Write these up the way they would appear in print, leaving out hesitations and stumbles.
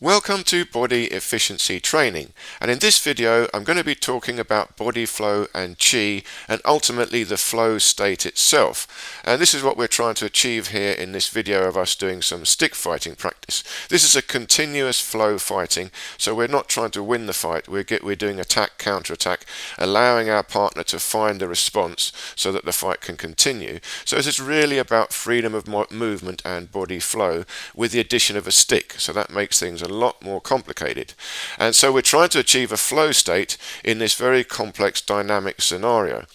Welcome to Body Efficiency Training, and in this video I'm going to be talking about body flow and chi and ultimately the flow state itself. And this is what we're trying to achieve here in this video of us doing some stick fighting practice. This is a continuous flow fighting, so we're not trying to win the fight, we're doing attack, counter-attack, allowing our partner to find a response so that the fight can continue. So this is really about freedom of movement and body flow with the addition of a stick, so that makes things a lot more complicated. And so we're trying to achieve a flow state in this very complex dynamic scenario.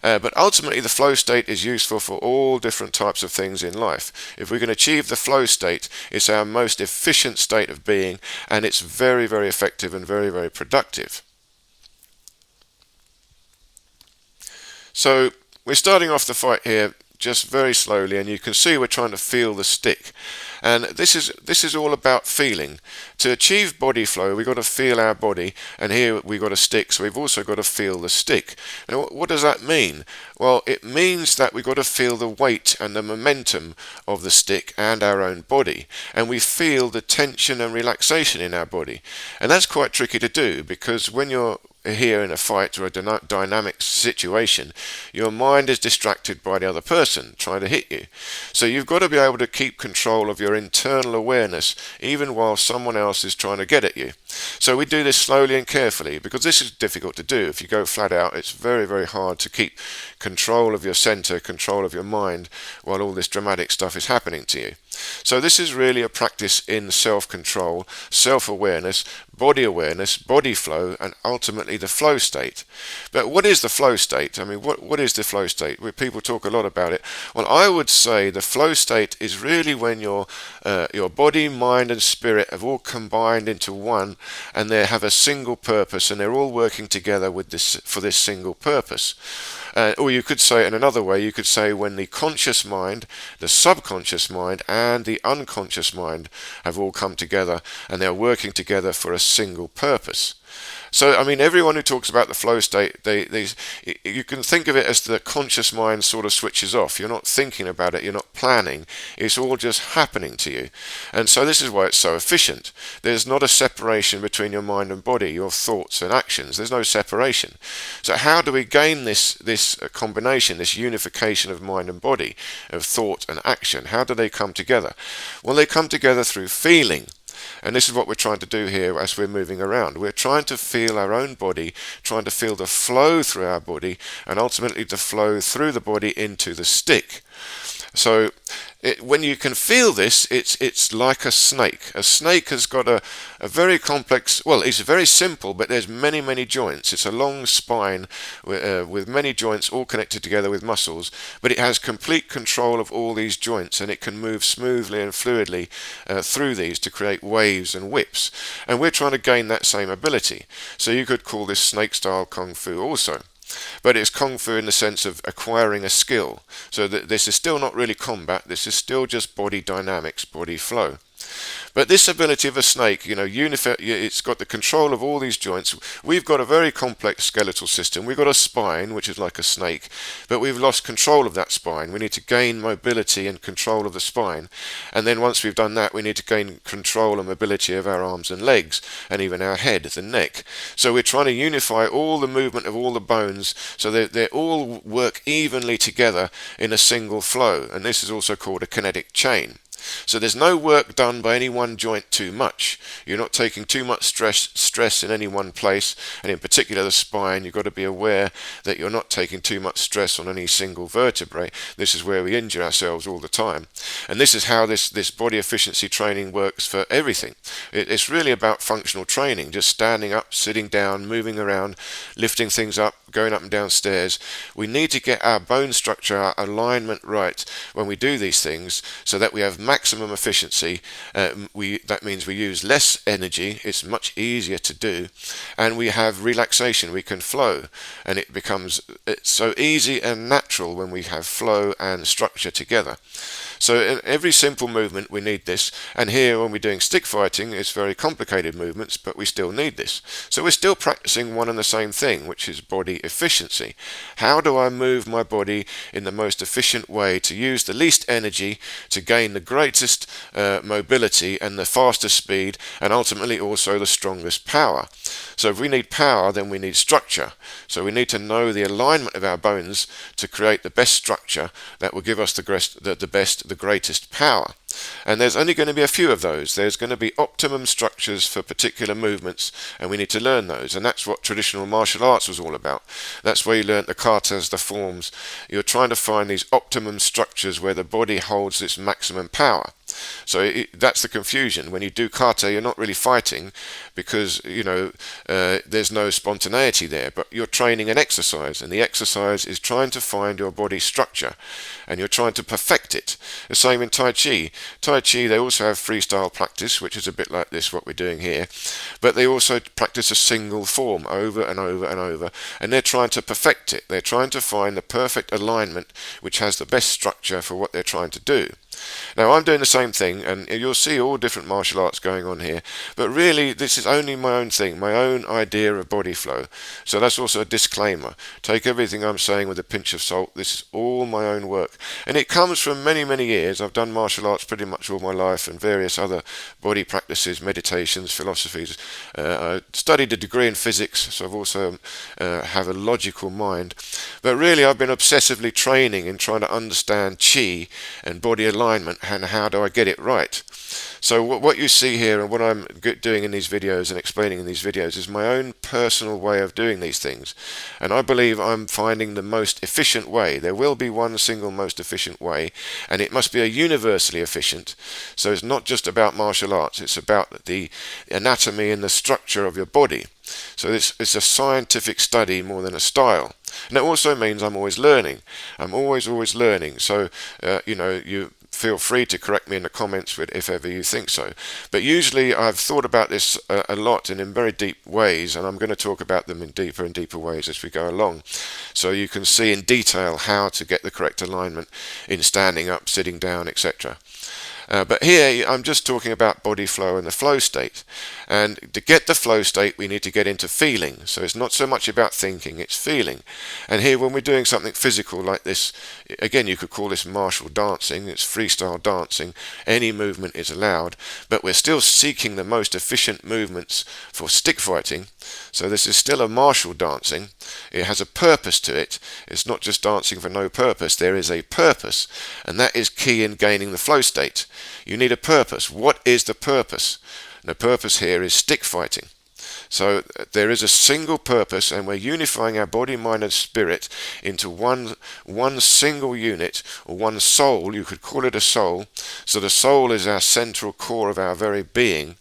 But ultimately the flow state is useful for all different types of things in life. If we can achieve the flow state, it's our most efficient state of being, and it's very, very effective and very, very productive. So we're starting off the fight here just very slowly, and you can see we're trying to feel the stick. And this is all about feeling. To achieve body flow, we've got to feel our body, and here we've got a stick, so we've also got to feel the stick. Now, what does that mean? Well, it means that we've got to feel the weight and the momentum of the stick and our own body, and we feel the tension and relaxation in our body. And that's quite tricky to do, because when you're here in a fight or a dynamic situation, your mind is distracted by the other person trying to hit you. So you've got to be able to keep control of your internal awareness even while someone else is trying to get at you. So we do this slowly and carefully, because this is difficult to do. If you go flat out, it's very, very hard to keep control of your center, control of your mind, while all this dramatic stuff is happening to you. So this is really a practice in self-control, self-awareness, body flow, and ultimately the flow state. But what is the flow state? I mean, what is the flow state? People talk a lot about it. Well, I would say the flow state is really when your body, mind, and spirit have all combined into one, and they have a single purpose, and they're all working together with for this single purpose. Or you could say it in another way, you could say when the conscious mind, the subconscious mind, and the unconscious mind have all come together, and they're working together for a single purpose. So, I mean, everyone who talks about the flow state, you can think of it as the conscious mind sort of switches off. You're not thinking about it, you're not planning, it's all just happening to you. And so this is why it's so efficient. There's not a separation between your mind and body, your thoughts and actions. There's no separation. So how do we gain this combination, this unification of mind and body, of thought and action? How do they come together? Well, they come together through feeling. And this is what we're trying to do here as we're moving around. We're trying to feel our own body, trying to feel the flow through our body, and ultimately the flow through the body into the stick. So when you can feel this, it's like a snake. A snake has got a very complex, well, it's very simple, but there's many, many joints. It's a long spine with many joints all connected together with muscles, but it has complete control of all these joints, and it can move smoothly and fluidly through these to create waves and whips. And we're trying to gain that same ability. So you could call this snake-style kung fu also. But it's kung fu in the sense of acquiring a skill. So this is still not really combat, this is still just body dynamics, body flow. But this ability of a snake, it's got the control of all these joints. We've got a very complex skeletal system. We've got a spine, which is like a snake, but we've lost control of that spine. We need to gain mobility and control of the spine. And then once we've done that, we need to gain control and mobility of our arms and legs, and even our head, the neck. So we're trying to unify all the movement of all the bones so they all work evenly together in a single flow. And this is also called a kinetic chain. So there's no work done by any one joint too much. You're not taking too much stress in any one place, and in particular the spine. You've got to be aware that you're not taking too much stress on any single vertebrae. This is where we injure ourselves all the time. And this is how this body efficiency training works for everything. It's really about functional training, just standing up, sitting down, moving around, lifting things up, going up and down stairs. We need to get our bone structure, our alignment right when we do these things, so that we have maximum efficiency. That means we use less energy, it's much easier to do, and we have relaxation, we can flow, and it's so easy and natural when we have flow and structure together. So in every simple movement we need this, and here when we're doing stick fighting it's very complicated movements, but we still need this. So we're still practicing one and the same thing, which is body efficiency. How do I move my body in the most efficient way to use the least energy to gain the greatest mobility and the fastest speed, and ultimately also the strongest power? So if we need power, then we need structure. So we need to know the alignment of our bones to create the best structure that will give us the greatest power. And there's only going to be a few of those. There's going to be optimum structures for particular movements, and we need to learn those. And that's what traditional martial arts was all about. That's where you learnt the katas, the forms. You're trying to find these optimum structures where the body holds its maximum power. So that's the confusion. When you do kata, you're not really fighting because, there's no spontaneity there, but you're training an exercise, and the exercise is trying to find your body structure, and you're trying to perfect it. The same in Tai Chi. Tai Chi, they also have freestyle practice, which is a bit like this, what we're doing here, but they also practice a single form over and over and over, and they're trying to perfect it. They're trying to find the perfect alignment which has the best structure for what they're trying to do. Now I'm doing the same thing, and you'll see all different martial arts going on here, but really this is only my own thing, my own idea of body flow. So that's also a disclaimer. Take everything I'm saying with a pinch of salt. This is all my own work, and it comes from many, many years. I've done martial arts pretty much all my life, and various other body practices, meditations, philosophies. I studied a degree in physics, so I've also have a logical mind, but really I've been obsessively training in trying to understand chi and body alignment, and how do I get it right. So what you see here and what I'm doing in these videos and explaining in these videos is my own personal way of doing these things, and I believe I'm finding the most efficient way. There will be one single most efficient way, and it must be a universally efficient. So it's not just about martial arts, it's about the anatomy and the structure of your body. So it's a scientific study more than a style. And it also means I'm always learning. I'm always learning. So, you feel free to correct me in the comments if ever you think so. But usually I've thought about this a lot and in very deep ways, and I'm going to talk about them in deeper and deeper ways as we go along. So you can see in detail how to get the correct alignment in standing up, sitting down, etc. But here I'm just talking about body flow and the flow state. And to get the flow state, we need to get into feeling. So it's not so much about thinking, it's feeling. And here when we're doing something physical like this, again, you could call this martial dancing, it's freestyle dancing, any movement is allowed, but we're still seeking the most efficient movements for stick fighting. So this is still a martial dancing. It has a purpose to it. It's not just dancing for no purpose. There is a purpose, and that is key in gaining the flow state. You need a purpose. What is the purpose? The purpose here is stick fighting. So there is a single purpose, and we're unifying our body, mind and spirit into one single unit, or one soul. You could call it a soul. So the soul is our central core of our very being.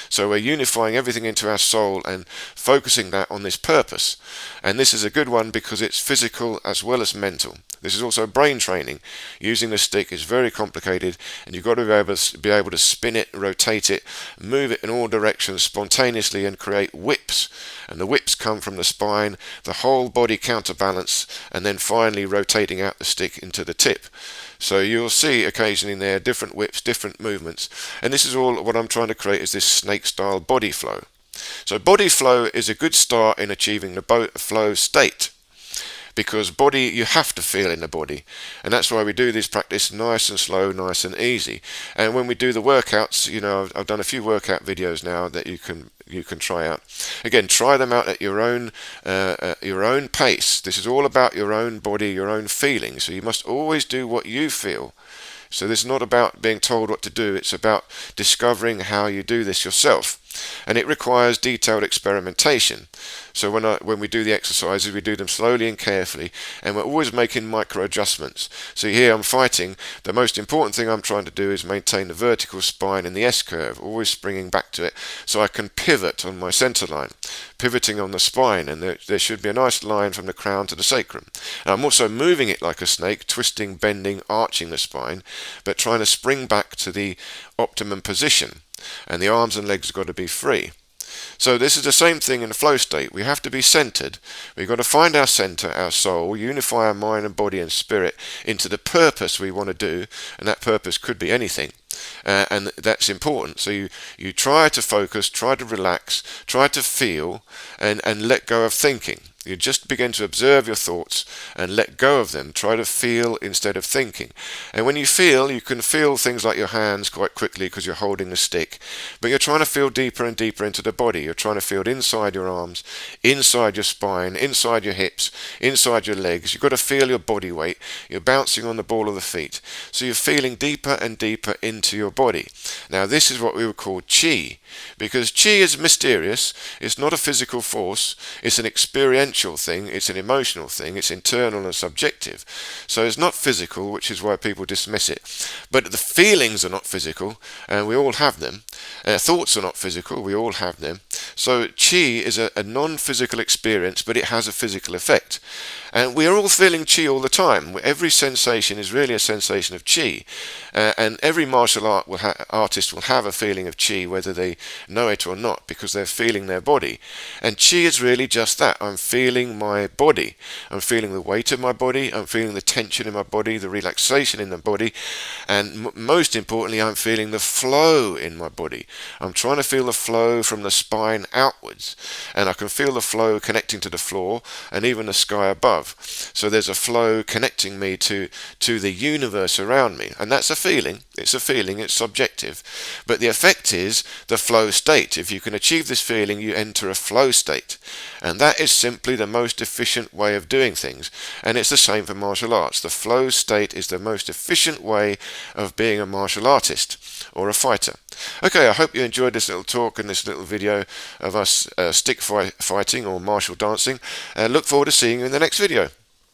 So we're unifying everything into our soul and focusing that on this purpose. And this is a good one because it's physical as well as mental. This is also brain training. Using the stick is very complicated, and you've got to be able to spin it, rotate it, move it in all directions spontaneously, and create whips. And the whips come from the spine, the whole body counterbalance, and then finally rotating out the stick into the tip. So you'll see occasionally there different whips, different movements, and this is all what I'm trying to create is this snake-style body flow. So body flow is a good start in achieving the flow state, because body, you have to feel in the body, and that's why we do this practice nice and slow, nice and easy. And when we do the workouts, I've done a few workout videos now that you can try out. Again, try them out at your own pace. This is all about your own body, your own feeling. So you must always do what you feel. So this is not about being told what to do, it's about discovering how you do this yourself. And it requires detailed experimentation. So when we do the exercises, we do them slowly and carefully, and we're always making micro adjustments. So here I'm fighting. The most important thing I'm trying to do is maintain the vertical spine in the S-curve, always springing back to it, so I can pivot on my center line, pivoting on the spine, and there should be a nice line from the crown to the sacrum. And I'm also moving it like a snake, twisting, bending, arching the spine, but trying to spring back to the optimum position. And the arms and legs have got to be free. So this is the same thing in the flow state. We have to be centered. We've got to find our center, our soul, unify our mind and body and spirit into the purpose we want to do, and that purpose could be anything. And that's important. So you try to focus, try to relax, try to feel, and let go of thinking. You just begin to observe your thoughts and let go of them. Try to feel instead of thinking. And when you feel, you can feel things like your hands quite quickly because you're holding a stick. But you're trying to feel deeper and deeper into the body. You're trying to feel it inside your arms, inside your spine, inside your hips, inside your legs. You've got to feel your body weight. You're bouncing on the ball of the feet. So you're feeling deeper and deeper into your body. Now this is what we would call chi. Because chi is mysterious. It's not a physical force. It's an experiential thing, it's an emotional thing, it's internal and subjective. So it's not physical, which is why people dismiss it. But the feelings are not physical, and we all have them. Thoughts are not physical, we all have them. So chi is a non-physical experience, but it has a physical effect. And we are all feeling chi all the time. Every sensation is really a sensation of chi. And every martial artist will have a feeling of chi, whether they know it or not, because they're feeling their body. And chi is really just that. I'm feeling my body. I'm feeling the weight of my body. I'm feeling the tension in my body, the relaxation in the body. And most importantly, I'm feeling the flow in my body. I'm trying to feel the flow from the spine outwards. And I can feel the flow connecting to the floor and even the sky above. So there's a flow connecting me to the universe around me. And that's a feeling. It's a feeling. It's subjective. But the effect is the flow state. If you can achieve this feeling, you enter a flow state. And that is simply the most efficient way of doing things. And it's the same for martial arts. The flow state is the most efficient way of being a martial artist or a fighter. Okay, I hope you enjoyed this little talk and this little video of us stick fighting or martial dancing. Look forward to seeing you in the next video.